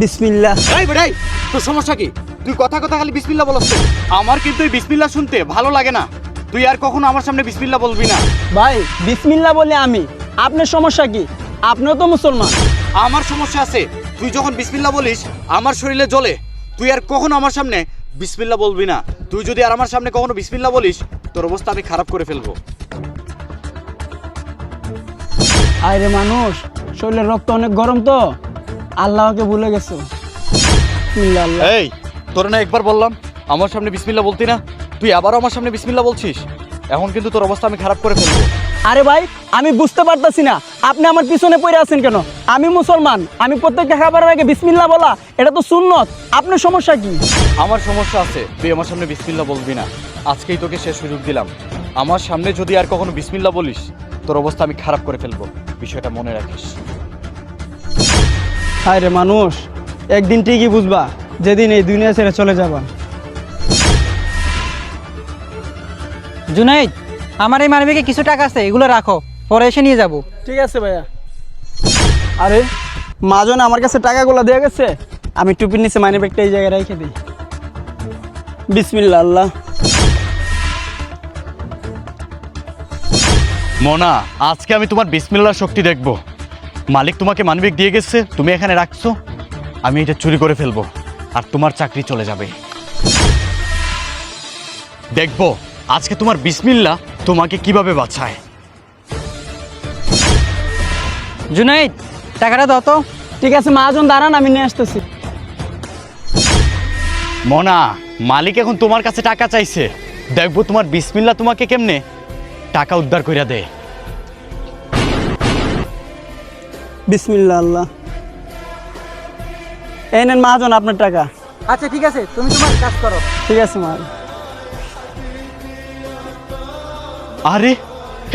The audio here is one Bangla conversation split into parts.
বিসমিল্লাহ। এই বেটাই, তোর সমস্যা কি? তুই কথা কথা খালি বিসমিল্লাহ বলছ। আমার কিন্তু এই বিসমিল্লাহ শুনতে ভালো লাগে না। তুই আর কখনো আমার সামনে বিসমিল্লাহ বলবি না। ভাই বিসমিল্লাহ বলে আমি, আপনার সমস্যা কি? আপনিও তো মুসলমান। আমার সমস্যা আছে। তুই যখন বিসমিল্লাহ বলিস আমার শরীরে জ্বলে। তুই আর কখনো আমার সামনে বিসমিল্লাহ বলবি না। তুই যদি আর আমার সামনে কখনো বিসমিল্লাহ বলিস তোর অবস্থা আমি খারাপ করে ফেলবো। আরে মানুষ, শরীরের রক্ত অনেক গরম তো, আল্লাহকে ভুলে গেছো। বিসমিল্লাহ আল্লাহ। এই, তোর না একবার বললাম আমার সামনে বিসমিল্লাহ বলতি না, তুই আবারও আমার সামনে বিসমিল্লাহ বলছিস। এখন কিন্তু তোর অবস্থা আমি খারাপ করে ফেলবো। আরে ভাই, আমি বুঝতে পারতাছি না আপনি আমার পিছনে পড়ে আছেন কেন। আমি মুসলমান, আমি প্রত্যেকটা খাবারের আগে বিসমিল্লাহ বলা এটা তো সুন্নত। আপনার সমস্যা কি? আমার সমস্যা আছে, তুই আমার সামনে বিসমিল্লাহ বলবি না। আজকেই তোকে শেষ সুযোগ দিলাম। আমার সামনে যদি আর কখনো বিসমিল্লাহ বলিস তোর অবস্থা আমি খারাপ করে ফেলবো, বিষয়টা মনে রাখিস। আরে মানুষ, একদিন ঠিকই বুঝবা যেদিন এই দুনিয়া ছেড়ে চলে যাবা। জুনাইদ, আমার এই মানবিকে কিছু টাকা আছে, এগুলো রাখো, পরে এসে নিয়ে যাব। ঠিক আছে ভাইয়া। আরে মাজন আমার কাছে টাকাগুলো দিয়ে গেছে, আমি টুপির নিচে মানি ব্যাগটা এই জায়গায় রেখে দিই। বিসমিল্লাহ আল্লাহ। মোনা, আজকে আমি তোমার বিসমিল্লাহর শক্তি দেখব। মালিক তোমাকে মানবিক দিয়ে গেছে, তুমি এখানে রাখছো, আমি এটা চুরি করে ফেলবো আর তোমার চাকরি চলে যাবে। দেখবো আজকে তোমার বিসমিল্লাহ তোমাকে কিভাবে বাঁচায়। জুনাইদ, টাকাটা দাও তো। ঠিক আছে মাজন, দাঁড়ান আমি নিয়ে আসতেছি। মোনা, মালিক এখন তোমার কাছে টাকা চাইছে, দেখবো তোমার বিসমিল্লাহ তোমাকে কেমনে টাকা উদ্ধার কইরা দে। বিসমিল্লাহ আল্লাহ। এই নেন মাজন আপনার টাকা। আচ্ছা ঠিক আছে, তুমি তোমার কাজ করো। ঠিক আছে মা। আরে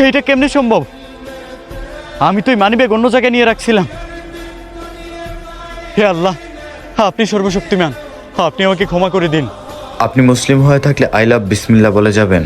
এইটা কেমনে সম্ভব? আমি তো এই মানিব্যাগ অন্য জায়গায় নিয়ে রাখছিলাম। হে আল্লাহ, আপনি সর্বশক্তিমান, আপনি আমাকে ক্ষমা করে দিন। আপনি মুসলিম হয়ে থাকলে আই লাভ বিসমিল্লাহ বলে যাবেন।